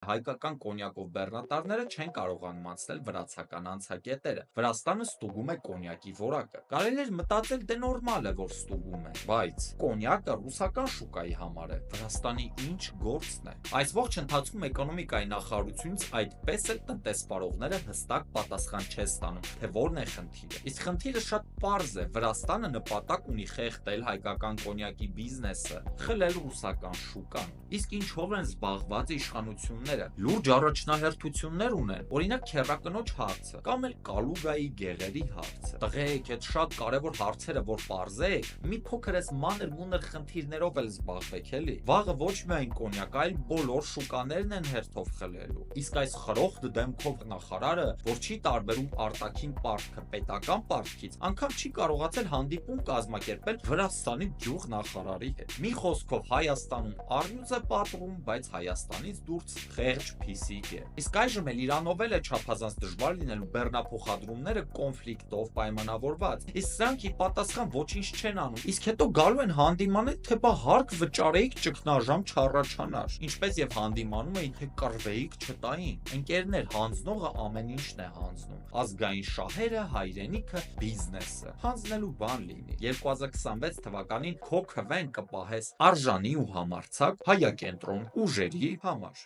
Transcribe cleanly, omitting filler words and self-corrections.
Հայկական կոնյակով բեռնատարները չեն կարողանում անցնել վրացական անցակետերը։ Վրաստանը ստուգում է կոնյակի որակը։ Կարելի էր մտածել, դե նորմալ է, որ ստուգում է, բայց կոնյակը ռուսական շուկայի համար է, Վրաստանի ինչ գործն է։ Այս ողջ ընթացքում էկոնոմիկայի նախարարությունից այդպես էլ տնտեսվարողները հստակ պատասխան չեն ստանում, թե որն է խնդիրը։ Իսկ խնդիրը շատ պարզ է, Վրաստանը նպատակ ունի խեղդել հայկական կոնյակի բիզնեսը, խլել ռուսական շուկան։ Իսկ ինչով են զբաղված իշխանությունները։ Լուրջ առաջնահերթություններ ունեն, օրինակ քեռակնոջ հարցը կամ էլ Կալուգայի գեղերի հարցը։ Տղեկ, այդ շատ կարևոր հարցերը որ պարզեք, մի փոքր էս մանր-մունր խնդիրներով էլ զբաղվեք էլի։ Վաղը ոչ միայն կոնյակ, այլ բոլոր շուկաներն են հերթով խլելու։ Իսկ այս խրոխտ դեմքով նախարարը, որ չի տարբերում արտաքին պարտքը պետական պարտքից, անգամ չի կարողացել հանդիպում կազմակերպել Վրաստանի գյուղնախարարի հետ։ Մի խոսքով Հայաստանում առյուծ է պատռում, բայց Հայաստանից դուրս խեղճ փիսիկ է։ Իսկ այժմ էլ Իրանով էլ է չափազանց դժվար լինելու բեռնափոխադրումները կոնֆլիկտով պայմանավորված։ Իսկ սրանք ի պատասխան ոչինչ չեն անում։ Իսկ հետո գալու են հանդիմանել, թե բա հարկ վճարեիք ճգնաժամ չառաջանար։ Ինչպես եւ հանդիմանում էին, թե կռվեիք չտային։ Ընկերներ, հանձնողը ամեն ինչն է հանձնում։ Ազգային շահերը, հայրենիքը, բիզնեսը։ Հանձնելու բան լինի։ 2026 թվականին քո քվեն կպահես արժանի ու համարձակ հայակենտրոն ուժերի համար։